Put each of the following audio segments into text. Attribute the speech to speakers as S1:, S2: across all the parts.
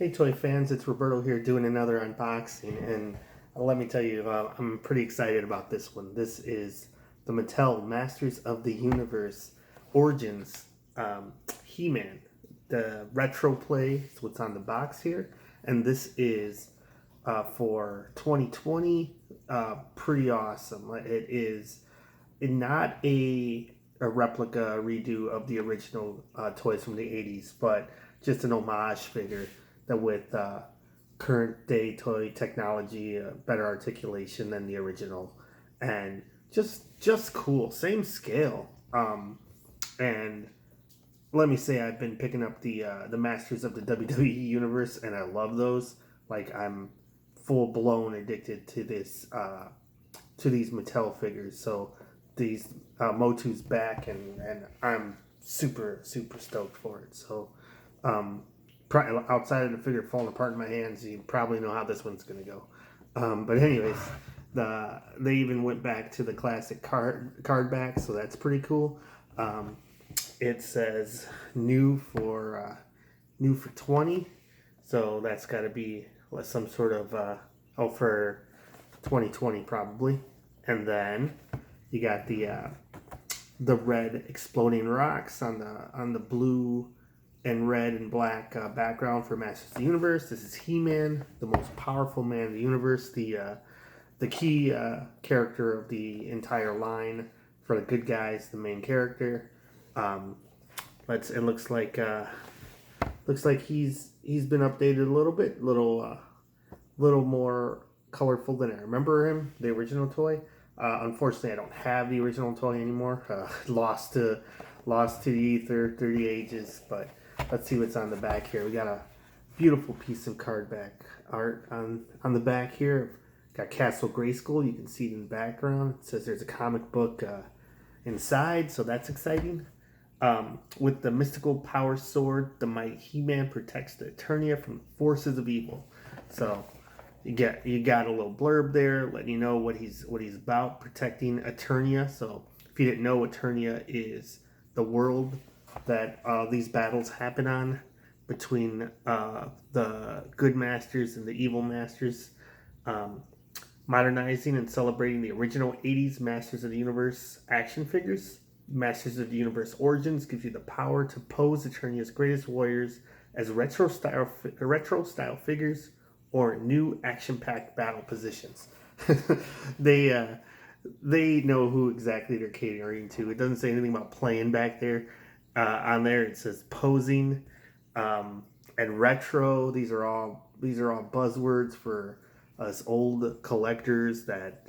S1: Hey toy fans, it's Roberto here doing another unboxing, and let me tell you, I'm pretty excited about this one. This is the Mattel Masters of the Universe Origins He-Man. The retro play is what's on the box here, and this is for 2020. Pretty awesome. It is not a replica redo of the original toys from the 80s, but just an homage figure that with current day toy technology, better articulation than the original, and just cool. Same scale. And let me say, I've been picking up the Masters of the WWE Universe, and I love those. Like, I'm full blown addicted to this to these Mattel figures. So these Motu's back, and I'm super stoked for it. So outside of the figure falling apart in my hands, you probably know how this one's gonna go. But anyways, they even went back to the classic card back, so that's pretty cool. It says new for 20, so that's got to be some sort of for 2020 probably. And then you got the red exploding rocks on the blue and red and black background for Masters of the Universe. This is He-Man, the most powerful man in the universe, the key character of the entire line for the good guys, the main character. It looks like he's been updated a little bit, little more colorful than I remember him, the original toy. Unfortunately, I don't have the original toy anymore. Lost to the ether through the ages. But let's see what's on the back here. We got a beautiful piece of card back art on the back here. Got Castle Grayskull. You can see it in the background. It says there's a comic book inside, so that's exciting. With the mystical power sword, the mighty He-Man protects the Eternia from the forces of evil. So you got a little blurb there letting you know what he's about, protecting Eternia. So if you didn't know, Eternia is the world that these battles happen on between the good masters and the evil masters. Modernizing and celebrating the original 80s Masters of the Universe action figures. Masters of the Universe Origins gives you the power to pose Eternia's greatest warriors as retro style figures or new action-packed battle positions. They know who exactly they're catering to. It doesn't say anything about playing back there. On there it says posing and retro. These are all buzzwords for us old collectors that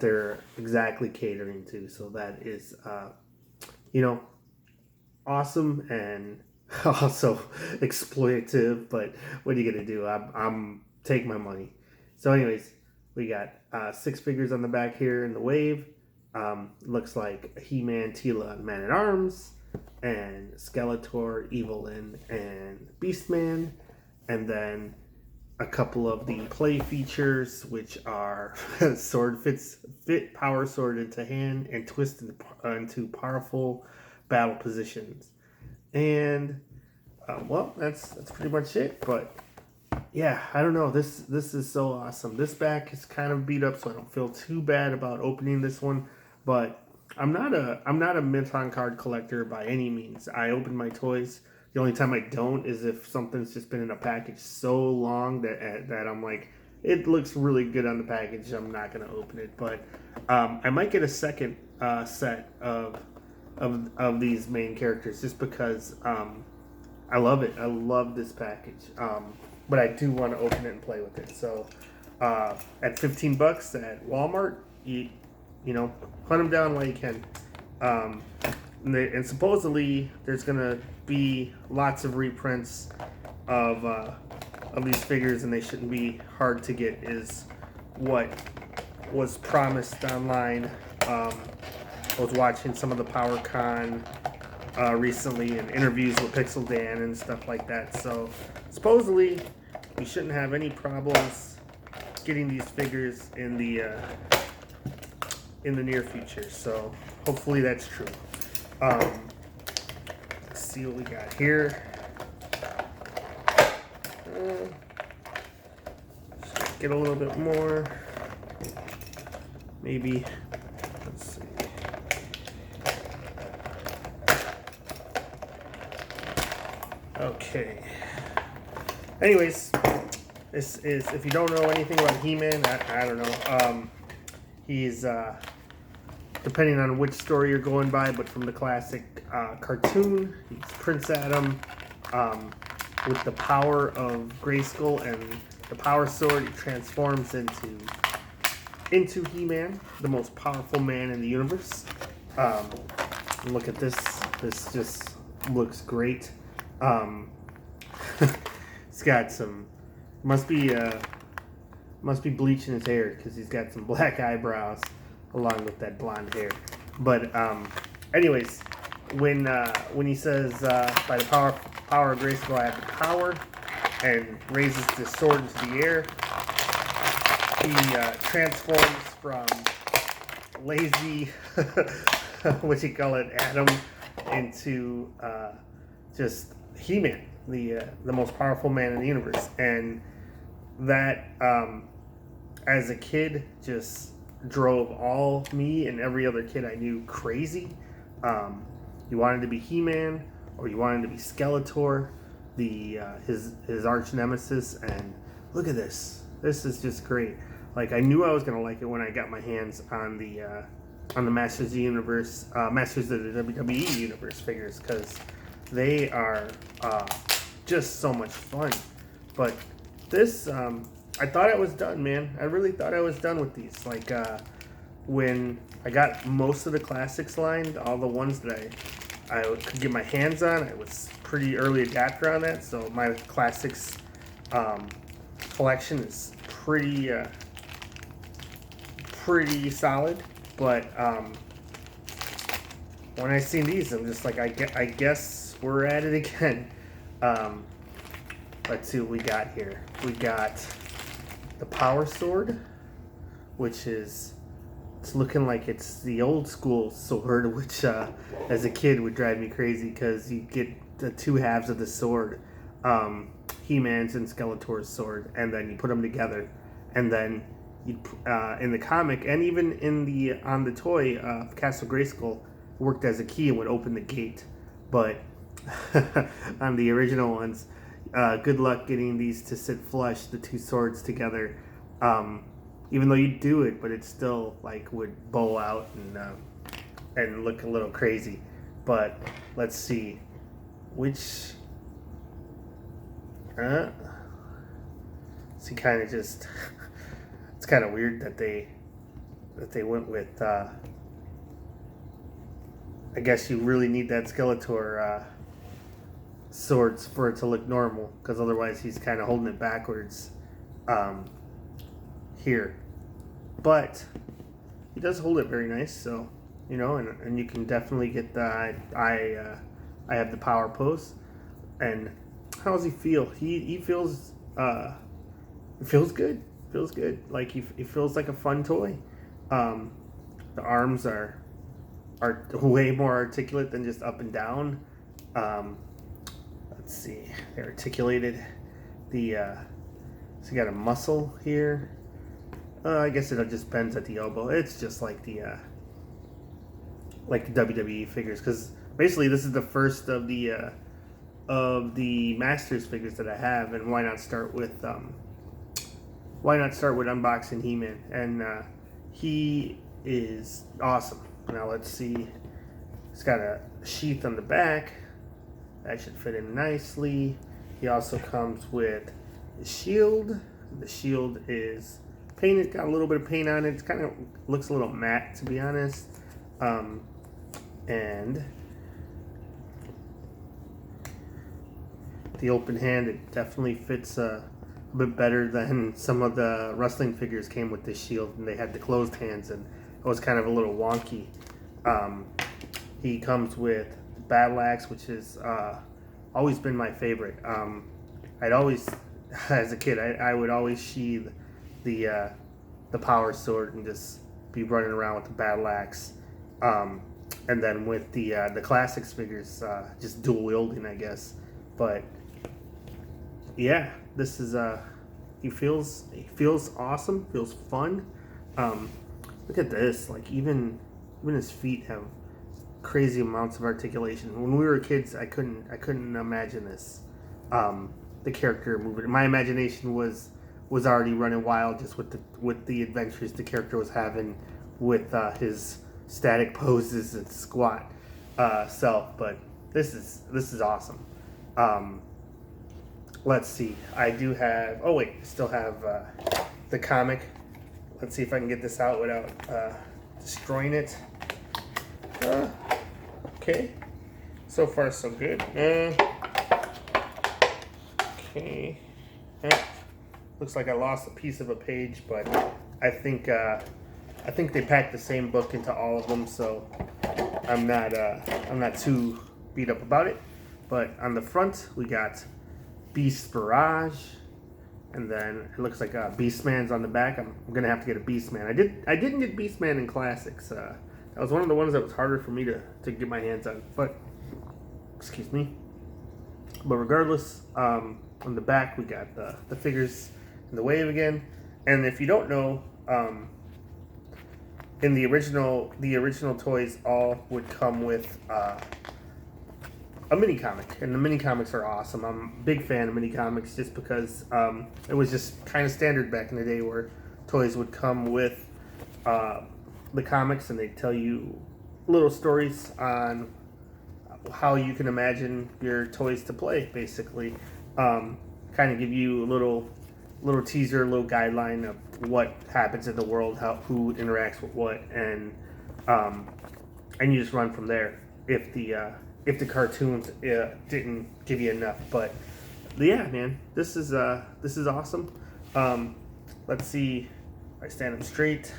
S1: they're exactly catering to. So that is awesome and also exploitative, but what are you gonna do? I'm take my money. So anyways, we got 6 figures on the back here in the wave. Looks like He-Man, Teela, and Man-at-Arms, and Skeletor, Evelyn, and Beastman, and then a couple of the play features, which are sword fit power sword into hand and twist into powerful battle positions. And well, that's pretty much it. But yeah, I don't know. This is so awesome. This back is kind of beat up, so I don't feel too bad about opening this one. But I'm not a mint-on card collector by any means. I open my toys. The only time I don't is if something's just been in a package so long that I'm like, it looks really good on the package, I'm not going to open it. But I might get a second set of these main characters just because I love it. I love this package. But I do want to open it and play with it. So at $15 at Walmart, you know, hunt them down while you can. And supposedly there's gonna be lots of reprints of these figures, and they shouldn't be hard to get, is what was promised online. I was watching some of the PowerCon recently and interviews with Pixel Dan and stuff like that. So supposedly we shouldn't have any problems getting these figures in the near future. So hopefully that's true. Let's see what we got here. Get a little bit more. Maybe. Let's see. Okay. Anyways, this is, if you don't know anything about He-Man, I don't know. He's, depending on which story you're going by, but from the classic cartoon, he's Prince Adam. With the power of Grayskull and the Power Sword, he transforms into He-Man, the most powerful man in the universe. Look at this. This just looks great. He's got some, must be bleaching his hair because he's got some black eyebrows along with that blonde hair. But anyways, when he says by the power of Grayskull I have the power, and raises the sword into the air, he transforms from lazy, what you call it, Adam, into just He-Man, the most powerful man in the universe. And that, as a kid, just drove all me and every other kid I knew crazy. You wanted to be He-Man, or you wanted to be Skeletor, his arch nemesis. And look at this. This is just great. Like, I knew I was gonna like it when I got my hands on the Masters of the Universe, Masters of the WWE Universe figures, because they are just so much fun. But this, I thought I was done, man. I really thought I was done with these. Like, when I got most of the classics lined, all the ones that I could get my hands on, I was pretty early adapter on that, so my classics collection is pretty solid. But when I seen these, I'm just like, I guess we're at it again. Let's see what we got here. We got the Power Sword, which is, it's looking like it's the old school sword, which as a kid would drive me crazy because you get the two halves of the sword, He-Man's and Skeletor's sword, and then you put them together, and then you in the comic and even in on the toy, Castle Grayskull worked as a key and would open the gate. But on the original ones, good luck getting these to sit flush, the two swords together. Even though you do it, but it still like would bow out and look a little crazy. But let's see, which see, kind of just it's kind of weird that they went with. I guess you really need that Skeletor swords for it to look normal, because otherwise he's kind of holding it backwards here. But he does hold it very nice, so you know, and you can definitely get the I have the power pose. And how does he feel? He feels good. Feels good. Like he feels like a fun toy. The arms are way more articulate than just up and down. Let's see, they articulated the so you got a muscle here. I guess it just bends at the elbow. It's just like the WWE figures, because basically this is the first of the Masters figures that I have, and why not start with unboxing He-Man? And he is awesome. Now let's see. It's got a sheath on the back that should fit in nicely. He also comes with a shield. The shield is painted, got a little bit of paint on it. It kind of looks a little matte, to be honest. And the open hand, it definitely fits a bit better than some of the wrestling figures came with this shield, and they had the closed hands, and it was kind of a little wonky. He comes with the battle axe, which has always been my favorite. I'd always, as a kid, I would always sheathe the power sword and just be running around with the battle axe. And then with the classics figures, just dual wielding, I guess. But yeah, this is he feels awesome, feels fun. Look at this, like even his feet have crazy amounts of articulation. When we were kids, I couldn't imagine this. The character moving. My imagination was already running wild just with the adventures the character was having with his static poses and squat self. But this is awesome. Let's see. I do have. Oh wait, I still have the comic. Let's see if I can get this out without destroying it. Okay. So far, so good. Okay. Looks like I lost a piece of a page, but I think they packed the same book into all of them, so I'm not too beat up about it. But on the front, we got Beast Barrage, and then it looks like Beastman's on the back. I'm gonna have to get a Beastman. I didn't get Beastman in Classics. That was one of the ones that was harder for me to get my hands on. But excuse me. But regardless, on the back we got the figures in the wave again. And if you don't know, in the original toys all would come with a mini comic, and the mini comics are awesome. I'm a big fan of mini comics just because it was just kind of standard back in the day where toys would come with the comics and they tell you little stories on how you can imagine your toys to play, basically. Kind of give you a little teaser, a little guideline of what happens in the world, who interacts with what, and you just run from there if the cartoons didn't give you enough. But yeah, man, this is awesome. Let's see. I stand him straight.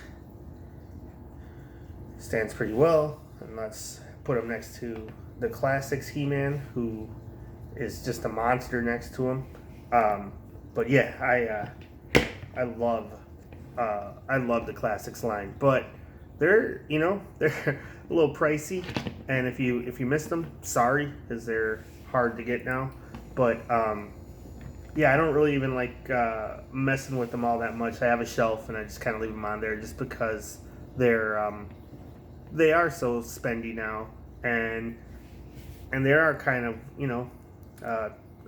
S1: Stands pretty well, and let's put him next to the Classics He-Man, who is just a monster next to him. But yeah, I love the Classics line, but they're a little pricey, and if you missed them, sorry, because they're hard to get now. But yeah, I don't really even like messing with them all that much. I have a shelf, and I just kind of leave them on there just because they are so spendy now, and they are kind of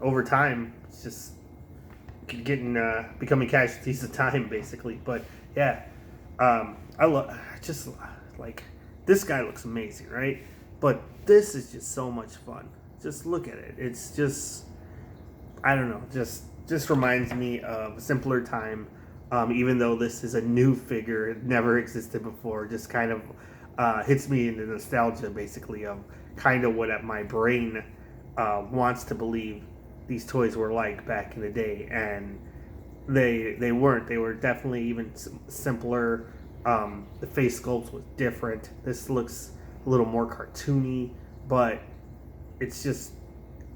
S1: over time, it's just becoming casualties of time, basically. But yeah, like, this guy looks amazing, right? But this is just so much fun. Just look at it. It's just, I don't know, just reminds me of a simpler time. Even though this is a new figure, it never existed before. Just kind of hits me in the nostalgia, basically, of kind of what my brain wants to believe these toys were like back in the day, and they weren't. They were definitely even simpler. The face sculpt was different. This looks a little more cartoony, but it's just,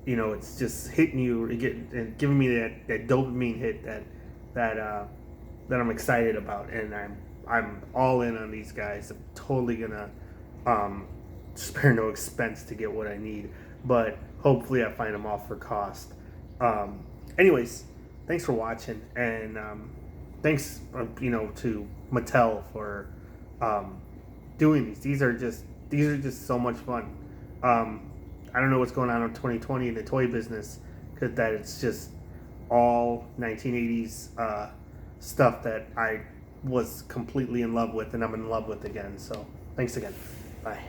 S1: it's just hitting you and giving me that dopamine hit that I'm excited about, and I'm all in on these guys. I'm totally gonna spare no expense to get what I need, but hopefully I find them all for cost. Anyways, thanks for watching, and thanks to Mattel for doing these. These are just so much fun. I don't know what's going on in 2020 in the toy business, because that it's just all 1980s stuff that I was completely in love with, and I'm in love with again. So thanks again. Bye.